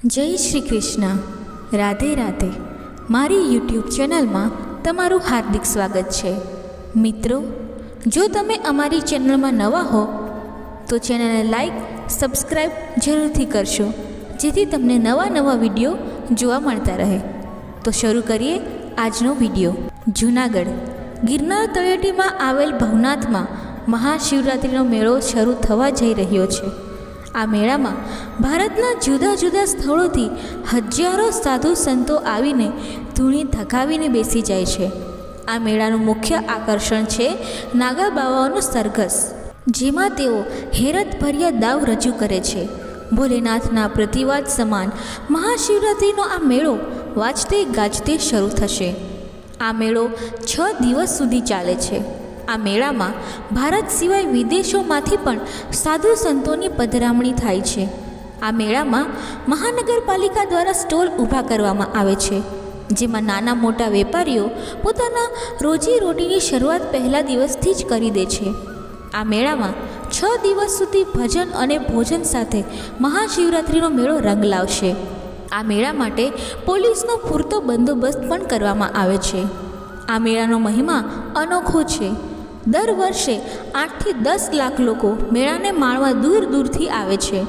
જય શ્રી કૃષ્ણ, રાધે રાધે. મારી યુટ્યુબ ચેનલમાં તમારું હાર્દિક સ્વાગત છે. મિત્રો, જો તમે અમારી ચેનલમાં નવા હો તો ચેનલને લાઈક, સબસ્ક્રાઈબ જરૂરથી કરશો, જેથી તમને નવા વિડીયો જોવા મળતા રહે. તો શરૂ કરીએ આજનો વિડીયો. જૂનાગઢ ગિરનાર તળેટીમાં આવેલ ભવનાથમાં મહાશિવરાત્રિનો મેળો શરૂ થવા જઈ રહ્યો છે. આ મેળામાં ભારતના જુદા જુદા સ્થળોથી હજારો સાધુ સંતો આવીને ધૂણી થકાવીને બેસી જાય છે. આ મેળાનું મુખ્ય આકર્ષણ છે નાગા બાવાઓનો સરઘસ, જેમાં તેઓ હેરતભર્યા દાવ રજૂ કરે છે. ભોલેનાથના પ્રતિવાદ સમાન મહાશિવરાત્રિનો આ મેળો વાજતે ગાજતે શરૂ થશે. આ મેળો 6 દિવસ સુધી ચાલે છે. આ મેળામાં ભારત સિવાય વિદેશોમાંથી પણ સાધુ સંતોની પધરામણી થાય છે. આ મેળામાં મહાનગરપાલિકા દ્વારા સ્ટોલ ઊભા કરવામાં આવે છે, જેમાં નાના મોટા વેપારીઓ પોતાના રોજીરોટીની શરૂઆત પહેલા દિવસથી જ કરી દે છે. આ મેળામાં 6 દિવસ સુધી ભજન અને ભોજન સાથે મહાશિવરાત્રિનો મેળો રંગ લાવશે. આ મેળા માટે પોલીસનો પૂરતો બંદોબસ્ત પણ કરવામાં આવે છે. આ મેળાનો મહિમા અનોખો છે. દર વર્ષે 8 થી 10 લાખ લોકો મેળાને માણવા દૂર દૂરથી આવે છે.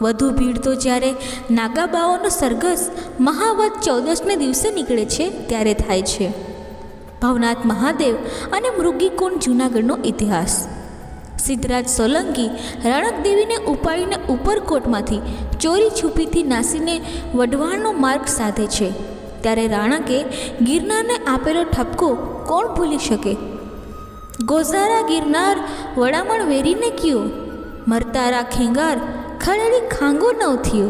વધુ ભીડ તો જ્યારે નાગા બાવાઓનો સરઘસ મહાવદ 14ને દિવસે નીકળે છે ત્યારે થાય છે. ભવનાથ મહાદેવ અને મૃગીકુંડ જૂનાગઢનો ઇતિહાસ. સિદ્ધરાજ સોલંકી રણકદેવીને ઉપાડીને ઉપરકોટમાંથી ચોરી છુપીથી નાસીને વઢવાણનો માર્ગ સાધે છે, ત્યારે રાણકે ગિરનારને આપેલો ઠપકો કોણ ભૂલી શકે? ગોઝારા ગિરનાર વડામણ વેરીને કયો, મરતારા ખેંગાર ખડેલી ખાંગો ન થયો.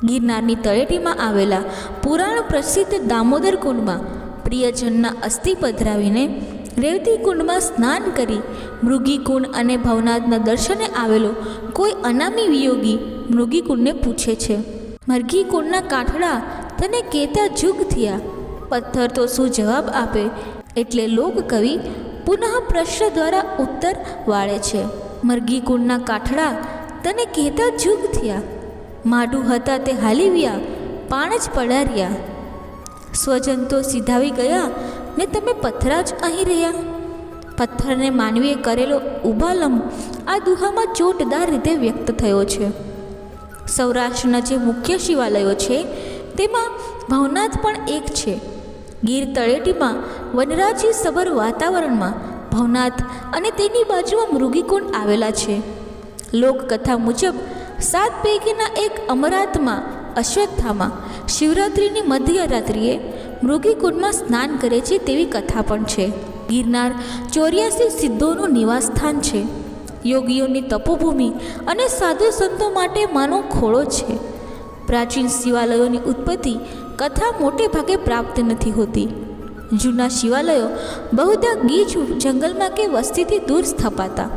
ગિરનારની તળેટીમાં આવેલા પુરાણ પ્રસિદ્ધ દામોદર કુંડમાં પ્રિયજનના અસ્થિ પધરાવીને રેવતી કુંડમાં સ્નાન કરી મૃગીકુંડ અને ભવનાથના દર્શને આવેલો કોઈ અનામી વિયોગી મૃગીકુંડને પૂછે છે, મરઘીકુંડના કાંઠડા તને કેતા જુગ થયા? પથ્થર તો શું જવાબ આપે? એટલે લોકકવિ પુનઃ પ્રશ્ન દ્વારા ઉત્તર વાળે છે, મરઘીકુંડના કાંઠડા તને કહેતા જુગ થયા, માડું હતા તે હાલીવ્યા, પાણ જ પડાર્યા. સ્વજન તો સીધાવી ગયા ને તમે પથ્થરા જ અહીં રહ્યા. પથ્થરને માનવીએ કરેલો ઉભાલંબ આ દુહામાં ચોટદાર રીતે વ્યક્ત થયો છે. સૌરાષ્ટ્રના જે મુખ્ય શિવાલયો છે તેમાં ભવનાથ પણ એક છે. ગીર તળેટીમાં વનરાજી સભર વાતાવરણમાં ભવનાથ અને તેની બાજુમાં મૃગીકુંડ આવેલા છે. લોકકથા મુજબ 7 પૈકીના એક અમરાતમાં અશ્વત્થામાં શિવરાત્રિની મધ્યરાત્રિએ મૃગીકુંડમાં સ્નાન કરે છે તેવી કથા પણ છે. ગિરનાર 84 સિદ્ધોનું નિવાસસ્થાન છે. યોગીઓની તપોભૂમિ અને સાધુ સંતો માટે માનો ખોળો છે. પ્રાચીન શિવાલયોની ઉત્પત્તિ કથા મોટે ભાગે પ્રાપ્ત નથી હોતી. જૂના શિવાલયો બહુધા ગીચ જંગલમાં કે વસ્તીથી દૂર સ્થપાતા.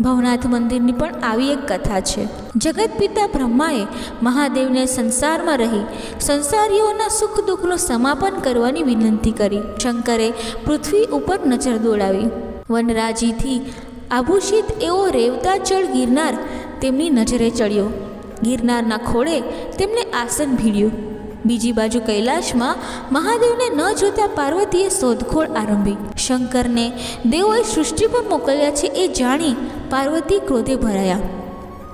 ભવનાથ મંદિરની પણ આવી એક કથા છે. જગતપિતા બ્રહ્માએ મહાદેવને સંસારમાં રહી સંસારીઓના સુખ દુઃખનું સમાપન કરવાની વિનંતી કરી. શંકરે પૃથ્વી ઉપર નજર દોડાવી. વનરાજીથી આભૂષિત એવો રેવતાચળ ગિરનાર તેમની નજરે ચડ્યો. ગિરનારના ખોળે તેમને આસન ભીડ્યું. બીજી બાજુ કૈલાશમાં મહાદેવને ન જોતા પાર્વતીએ શોધખોળ આરંભી. શંકરને દેવોએ સૃષ્ટિ પર મોકલ્યા છે એ જાણી પાર્વતી ક્રોધે ભરાયા.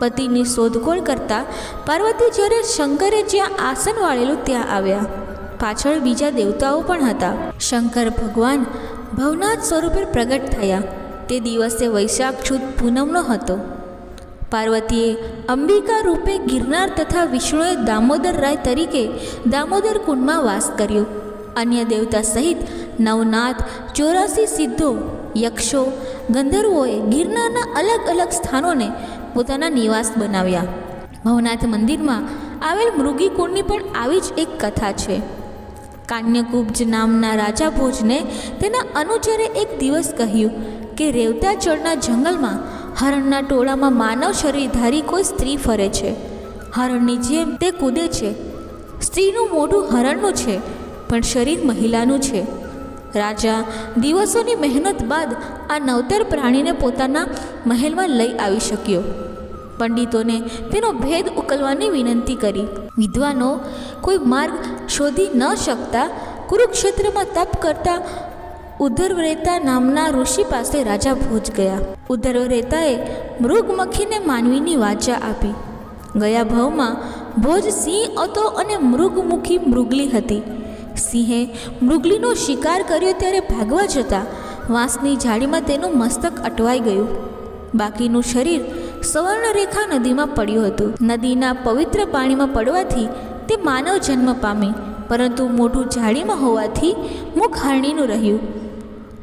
પતિની શોધખોળ કરતા પાર્વતી જ્યારે શંકરે જ્યાં આસન વાળેલું ત્યાં આવ્યા. પાછળ બીજા દેવતાઓ પણ હતા. શંકર ભગવાન ભવનાથ સ્વરૂપે પ્રગટ થયા. તે દિવસે વૈશાખ સુદ પૂનમનો હતો. પાર્વતીએ અંબિકા રૂપે ગિરનાર તથા વિષ્ણુએ દામોદર રાય તરીકે દામોદર કુંડમાં વાસ કર્યો. અન્ય દેવતા સહિત નવનાથ 84 સિદ્ધો, યક્ષો, ગંધર્વોએ ગિરનારના અલગ અલગ સ્થાનોને પોતાના નિવાસ બનાવ્યા. ભવનાથ મંદિરમાં આવેલ મૃગીકુંડની પણ આવી જ એક કથા છે. કાન્યકુબ્જ નામના રાજા ભોજને તેના અનુચરે એક દિવસ કહ્યું કે રેવતાચળના જંગલમાં હરણના ટોળામાં માનવ શરીરધારી કોઈ સ્ત્રી ફરે છે. હરણની જેમ તે કૂદે છે. સ્ત્રીનું મોઢું હરણનું છે પણ શરીર મહિલાનું છે. રાજા દિવસોની મહેનત બાદ આ નવતર પ્રાણીને પોતાના મહેલમાં લઈ આવી શક્યો. પંડિતોને તેનો ભેદ ઉકેલવાની વિનંતી કરી. વિદ્વાનો કોઈ માર્ગ શોધી ન શકતા કુરુક્ષેત્રમાં તપ કરતા ઉદ્ધરવ્રેતા નામના ઋષિ પાસે રાજા ભોજ ગયા. ઉદ્ધરવ્રેતાએ મૃગમખીને માનવીની વાચા આપી. ગયા ભાવમાં ભોજ સિંહ હતો અને મૃગમુખી મૃગલી હતી. સિંહે મૃગલીનો શિકાર કર્યો ત્યારે ભાગવા જતાં વાંસની ઝાડીમાં તેનું મસ્તક અટવાઈ ગયું. બાકીનું શરીર સવર્ણરેખા નદીમાં પડ્યું હતું. નદીના પવિત્ર પાણીમાં પડવાથી તે માનવ જન્મ પામી, પરંતુ મોઢું ઝાડીમાં હોવાથી મુખ હરણીનું રહ્યું.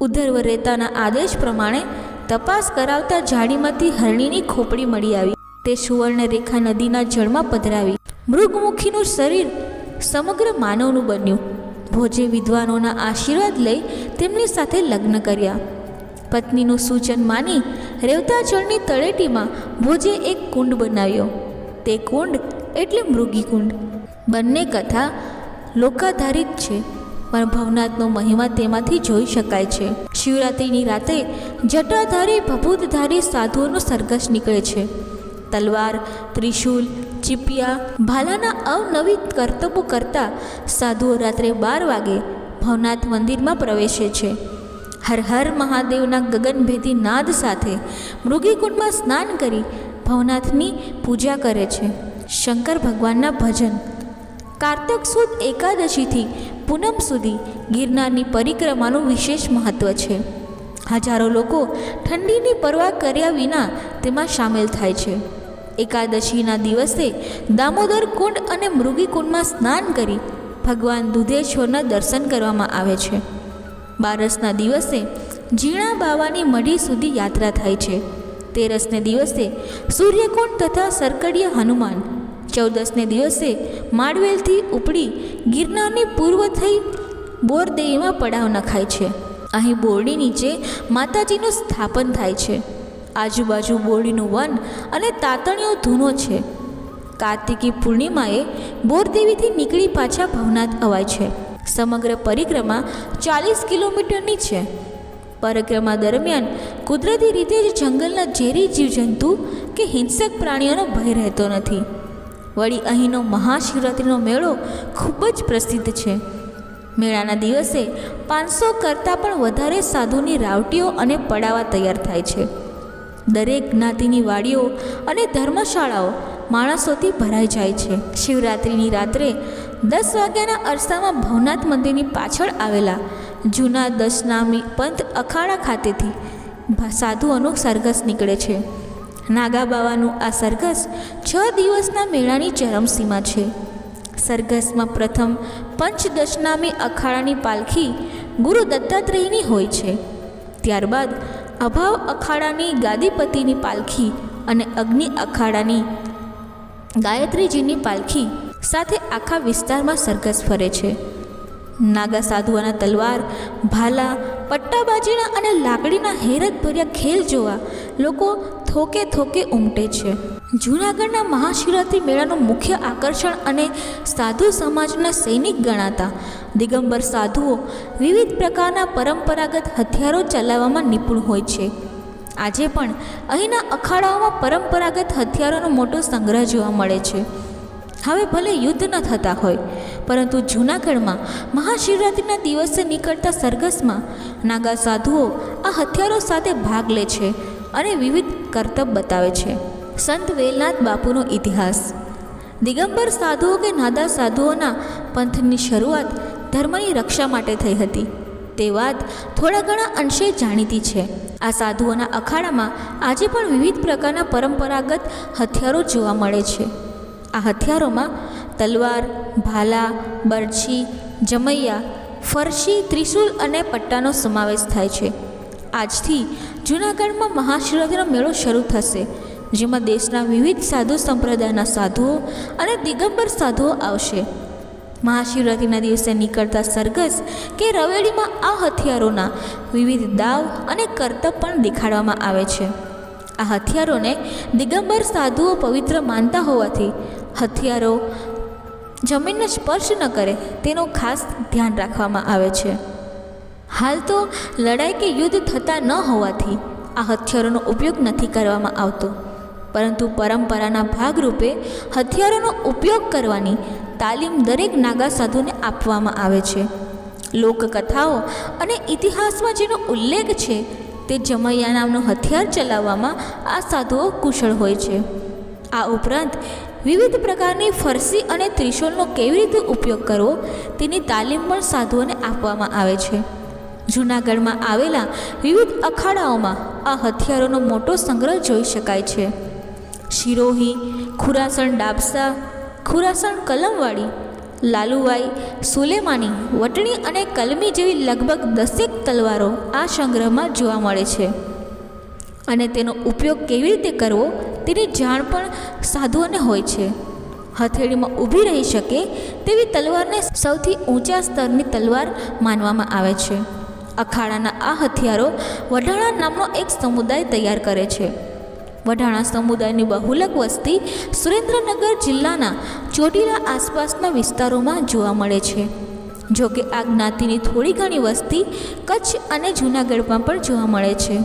ઉદ્ધરવ્રેતાના આદેશ પ્રમાણે તપાસ કરાવતા ઝાડીમાંથી હરણીની ખોપડી મળી આવી. તે સુવર્ણરેખા નદીના જળમાં પધરાવી. મૃગમુખીનું શરીર સમગ્ર માનવનું બન્યું. ભોજે વિદ્વાનોના આશીર્વાદ લઈ તેમની સાથે લગ્ન કર્યા. પત્નીનું સૂચન માની રેવતાચળની તળેટીમાં ભોજે એક કુંડ બનાવ્યો. તે કુંડ એટલે મૃગીકુંડ. બંને કથા લોકાધારિત છે, પણ ભવનાથનો મહિમા તેમાંથી જોઈ શકાય છે. શિવરાત્રિની રાતે જટાધારી ભભૂતધારી સાધુઓનો સરઘસ નીકળે છે. તલવાર, ત્રિશૂલ, ચીપિયા, ભાલાના અવનવી કરતબો કરતા સાધુઓ રાત્રે 12 વાગે ભવનાથ મંદિરમાં પ્રવેશે છે. હર હર મહાદેવના ગગનભેદી નાદ સાથે મૃગીકુંડમાં સ્નાન કરી ભવનાથની પૂજા કરે છે. શંકર ભગવાનના ભજન. કારતક સુદ એકાદશીથી પૂનમ સુધી ગિરનારની પરિક્રમાનું વિશેષ મહત્ત્વ છે. હજારો લોકો ઠંડીની પરવા કર્યા વિના તેમાં સામેલ થાય છે. એકાદશીના દિવસે દામોદર કુંડ અને મૃગીકુંડમાં સ્નાન કરી ભગવાન દુધેશ્વરના દર્શન કરવામાં આવે છે. બારસના દિવસે ઝીણા બાવાની મઢી સુધી યાત્રા થાય છે. તેરસને દિવસે સૂર્યકુંડ તથા સરકડીયા હનુમાન. 14ને દિવસે માડવેલથી ઉપડી ગિરનારની પૂર્વ થઈ બોરદેવીમાં પડાવ નખાય છે. અહીં બોરડી નીચે માતાજીનું સ્થાપન થાય છે. આજુબાજુ બોરડીનું વન અને તાતણીઓ ધૂનો છે. કાર્તિકી પૂર્ણિમાએ બોરદેવીથી નીકળી પાછા ભવનાથ અવાય છે. સમગ્ર પરિક્રમા 40 કિલોમીટરની છે. પરિક્રમા દરમિયાન કુદરતી રીતે જ જંગલના ઝેરી જીવજંતુ કે હિંસક પ્રાણીઓનો ભય રહેતો નથી. વળી અહીંનો મહાશિવરાત્રિનો મેળો ખૂબ જ પ્રસિદ્ધ છે. મેળાના દિવસે 500 કરતાં પણ વધારે સાધુની રાવટીઓ અને પડાવા તૈયાર થાય છે. દરેક જ્ઞાતિની વાડીઓ અને ધર્મશાળાઓ માણસોથી ભરાઈ જાય છે. શિવરાત્રિની રાત્રે 10 વાગ્યાના અરસામાં ભવનાથ મંદિરની પાછળ આવેલા જૂના દશનામી પંથ અખાડા ખાતેથી સાધુઓનું સરઘસ નીકળે છે. નાગા બાવાનું આ સરઘસ 6 દિવસના મેળાની ચરમસીમા છે. સરઘસમાં પ્રથમ પંચદશનામી અખાડાની પાલખી ગુરુ દત્તાત્રેયની હોય છે. ત્યારબાદ અભાવ અખાડાની ગાદીપતિની પાલખી અને અગ્નિ અખાડાની ગાયત્રીજીની પાલખી સાથે આખા વિસ્તારમાં સરઘસ ફરે છે. નાગા સાધુઓના તલવાર, ભાલા, પટ્ટાબાજીના અને લાકડીના હેરતભર્યા ખેલ જોવા લોકો થોકે થોકે ઉમટે છે. જૂનાગઢના મહાશિવરાત્રિ મેળાનું મુખ્ય આકર્ષણ અને સાધુ સમાજના સૈનિક ગણાતા દિગંબર સાધુઓ વિવિધ પ્રકારના પરંપરાગત હથિયારો ચલાવવામાં નિપુણ હોય છે. આજે પણ અહીંના અખાડાઓમાં પરંપરાગત હથિયારોનો મોટો સંગ્રહ જોવા મળે છે. હવે ભલે યુદ્ધ ન થતા હોય, પરંતુ જૂનાગઢમાં મહાશિવરાત્રિના દિવસે નીકળતા સરઘસમાં નાગા સાધુઓ આ હથિયારો સાથે ભાગ લે છે અને વિવિધ કરતબ બતાવે છે. સંત વેલનાથ બાપુનો ઇતિહાસ. દિગંબર સાધુઓ કે નાદા સાધુઓના પંથની શરૂઆત ધર્મની રક્ષા માટે થઈ હતી. તે વાત થોડા ઘણા અંશે જાણીતી છે. આ સાધુઓના અખાડામાં આજે પણ વિવિધ પ્રકારના પરંપરાગત હથિયારો જોવા મળે છે. આ હથિયારોમાં તલવાર, ભાલા, બરછી, જમૈયા, ફરસી, ત્રિશૂલ અને પટ્ટાનો સમાવેશ થાય છે. આજથી જૂનાગઢમાં મહાશિવરાત્રિનો મેળો શરૂ થશે, જેમાં દેશના વિવિધ સાધુ સંપ્રદાયના સાધુઓ અને દિગંબર સાધુઓ આવશે. મહાશિવરાત્રિના દિવસે નીકળતા સરઘસ કે રવેડીમાં આ હથિયારોના વિવિધ દાવ અને કરતબ પણ દેખાડવામાં આવે છે. આ હથિયારોને દિગંબર સાધુઓ પવિત્ર માનતા હોવાથી હથિયારો જમીનને સ્પર્શ ન કરે તેનું ખાસ ધ્યાન રાખવામાં આવે છે. હાલ તો લડાઈ કે યુદ્ધ થતા ન હોવાથી આ હથિયારોનો ઉપયોગ નથી કરવામાં આવતો, પરંતુ પરંપરાના ભાગરૂપે હથિયારોનો ઉપયોગ કરવાની તાલીમ દરેક નાગા સાધુને આપવામાં આવે છે. લોકકથાઓ અને ઇતિહાસમાં જેનો ઉલ્લેખ છે તે જમૈયા નામનું હથિયાર ચલાવવામાં આ સાધુઓ કુશળ હોય છે. આ ઉપરાંત વિવિધ પ્રકારની ફરસી અને ત્રિશૂલનો કેવી રીતે ઉપયોગ કરવો તેની તાલીમ પણ સાધુઓને આપવામાં આવે છે. જૂનાગઢમાં આવેલા વિવિધ અખાડાઓમાં આ હથિયારોનો મોટો સંગ્રહ જોઈ શકાય છે. શિરોહી, ખુરાસણ ડાબસા, ખુરાસણ કલમવાડી, લાલુવાઈ, સુલેમાની, વટણી અને કલમી જેવી લગભગ 10 તલવારો આ સંગ્રહમાં જોવા મળે છે. અને તેનો ઉપયોગ કેવી રીતે કરવો તેની જાણ પણ સાધુઓને હોય છે. હથેળીમાં ઊભી રહી શકે તેવી તલવારને સૌથી ઊંચા સ્તરની તલવાર માનવામાં આવે છે. અખાડાના આ હથિયારો વઢાણા નામનો એક સમુદાય તૈયાર કરે છે. વઢાણા સમુદાયની બહુલક વસ્તી સુરેન્દ્રનગર જિલ્લાના ચોટીલા આસપાસના વિસ્તારોમાં જોવા મળે છે. જોકે આ જ્ઞાતિની થોડી ઘણી વસ્તી કચ્છ અને જૂનાગઢમાં પણ જોવા મળે છે.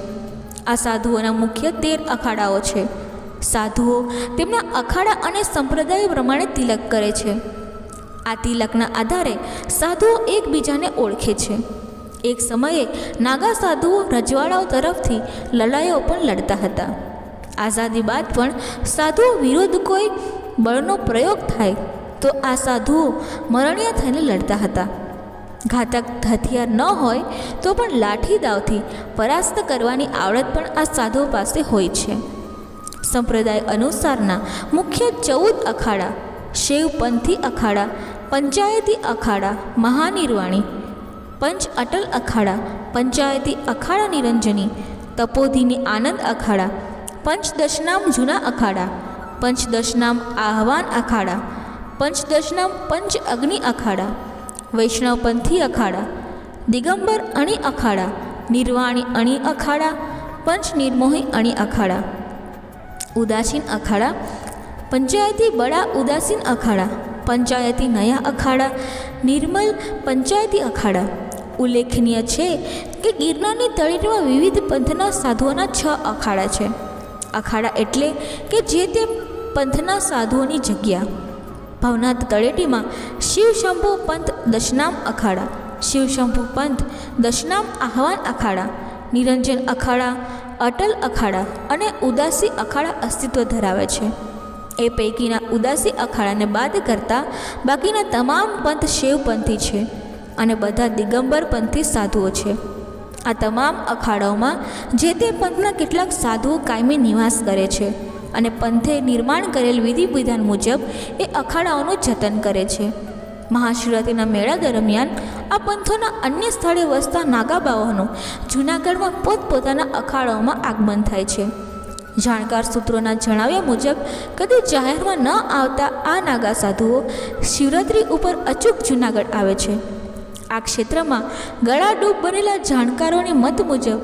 આ સાધુઓના મુખ્ય 13 અખાડાઓ છે. સાધુઓ તેમના અખાડા અને સંપ્રદાય પ્રમાણે તિલક કરે છે. આ તિલકના આધારે સાધુઓ એકબીજાને ઓળખે છે. એક સમયે નાગા સાધુઓ રજવાડાઓ તરફથી લડાઈઓ પણ લડતા હતા. આઝાદી બાદ પણ સાધુઓ વિરુદ્ધ કોઈ બળનો પ્રયોગ થાય તો આ સાધુઓ મરણિયા થઈને લડતા હતા. ઘાતક હથિયાર ન હોય તો પણ લાઠી દાવથી પરાસ્ત કરવાની આવડત પણ આ સાધુઓ પાસે હોય છે. સંપ્રદાય અનુસારના મુખ્ય 14 અખાડા શૈવપંથી અખાડા, પંચાયતી અખાડા મહાનિર્વાણી, પંચ અટલ અખાડા, પંચાયતી અખાડા નિરંજની, તપોધીની આનંદ અખાડા, પંચદશનામ જૂના અખાડા, પંચદશનામ આહવાન અખાડા, પંચદશનામ પંચ અગ્નિ અખાડા, વૈષ્ણવપંથી અખાડા, દિગંબર અણી અખાડા, નિર્વાણી અણી અખાડા, પંચ નિર્મોહી અણી અખાડા, ઉદાસીન અખાડા, પંચાયતી બડા ઉદાસીન અખાડા, પંચાયતી નયા અખાડા, નિર્મલ પંચાયતી અખાડા. ઉલ્લેખનીય છે કે ગિરનારની તળેટીમાં વિવિધ પંથના સાધુઓના 6 અખાડા છે. અખાડા એટલે કે જે તે પંથના સાધુઓની જગ્યા. ભવનાથ તળેટીમાં શિવશંભુ પંથ દશનામ અખાડા, શિવશંભુ પંથ દશનામ આહવાન અખાડા, નિરંજન અખાડા, અટલ અખાડા અને ઉદાસી અખાડા અસ્તિત્વ ધરાવે છે. એ પૈકીના ઉદાસી અખાડાને બાદ કરતાં બાકીના તમામ પંથ શૈવપંથી છે અને બધા દિગંબર પંથી સાધુઓ છે. આ તમામ અખાડાઓમાં જે તે પંથના કેટલાક સાધુઓ કાયમી નિવાસ કરે છે અને પંથે નિર્માણ કરેલ વિધિ વિધાન મુજબ એ અખાડાઓનું જતન કરે છે. મહાશિવરાત્રિના મેળા દરમિયાન આ પંથોના અન્ય સ્થળે વસતા નાગાબાઓનું જૂનાગઢમાં પોતપોતાના અખાડાઓમાં આગમન થાય છે. જાણકાર સૂત્રોના જણાવ્યા મુજબ કદી જાહેરમાં ન આવતા આ નાગા સાધુઓ શિવરાત્રિ ઉપર અચૂક જૂનાગઢ આવે છે. આ ક્ષેત્રમાં ગળાડૂબ બનેલા જાણકારોની મત મુજબ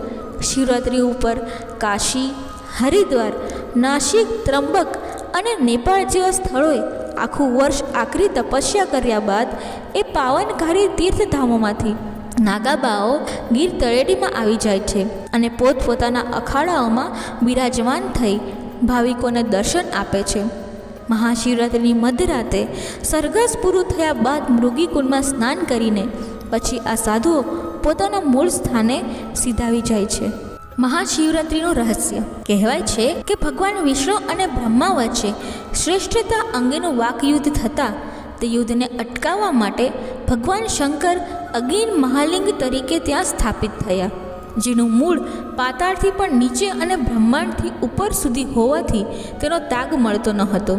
શિવરાત્રિ ઉપર કાશી, હરિદ્વાર, નાસિક, ત્રંબક અને નેપાળ જેવા સ્થળોએ આખું વર્ષ આકરી તપસ્યા કર્યા બાદ એ પાવનકારી તીર્થધામોમાંથી નાગાબાઓ ગીર તળેટીમાં આવી જાય છે અને પોતપોતાના અખાડાઓમાં બિરાજમાન થઈ ભાવિકોને દર્શન આપે છે. મહાશિવરાત્રિની મધરાતે સરઘસ પૂરું થયા બાદ મૃગીકુંડમાં સ્નાન કરીને પછી આ સાધુઓ પોતાના મૂળ સ્થાને સીધાવી જાય છે. મહાશિવરાત્રિનું રહસ્ય કહેવાય છે કે ભગવાન વિષ્ણુ અને બ્રહ્મા વચ્ચે શ્રેષ્ઠતા અંગેનું વાકયુદ્ધ થતાં તે યુદ્ધને અટકાવવા માટે ભગવાન શંકર અગિન મહાલિંગ તરીકે ત્યાં સ્થાપિત થયા, જેનું મૂળ પાતાળથી પણ નીચે અને બ્રહ્માંડથી ઉપર સુધી હોવાથી તેનો તાગ મળતો ન હતો.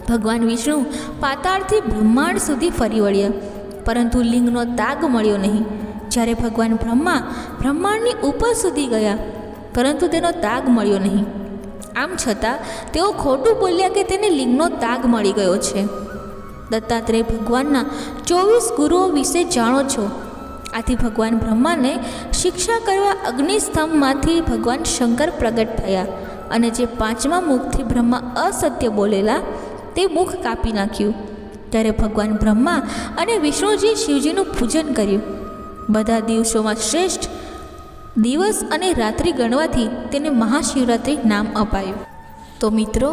ભગવાન વિષ્ણુ પાતાળથી બ્રહ્માંડ સુધી ફરી વળ્યા, પરંતુ લિંગનો તાગ મળ્યો નહીં. જ્યારે ભગવાન બ્રહ્મા બ્રહ્માંડની ઉપર સુધી ગયા, પરંતુ તેનો તાગ મળ્યો નહીં. આમ છતાં તેઓ ખોટું બોલ્યા કે તેને લિંગનો તાગ મળી ગયો છે. દત્તાત્રેય ભગવાનના 24 ગુરુઓ વિશે જાણો છો. આથી ભગવાન બ્રહ્માને શિક્ષા કરવા અગ્નિસ્તંભમાંથી ભગવાન શંકર પ્રગટ થયા અને જે 5મા મુખથી બ્રહ્મા અસત્ય બોલેલા તે મુખ કાપી નાખ્યું. ત્યારે ભગવાન બ્રહ્મા અને વિષ્ણુજી શિવજીનું પૂજન કર્યું. બધા દિવસોમાં શ્રેષ્ઠ દિવસ અને રાત્રિ ગણવાથી તેને મહાશિવરાત્રિ નામ અપાયું. તો મિત્રો,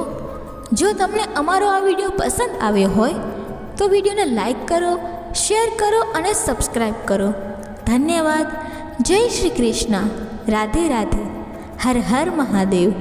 જો તમને અમારો આ વિડીયો પસંદ આવ્યો હોય તો વિડીયોને લાઈક કરો, શેર કરો અને સબસ્ક્રાઈબ કરો. ધન્યવાદ. જય શ્રી કૃષ્ણ. રાધે રાધે. હર હર મહાદેવ.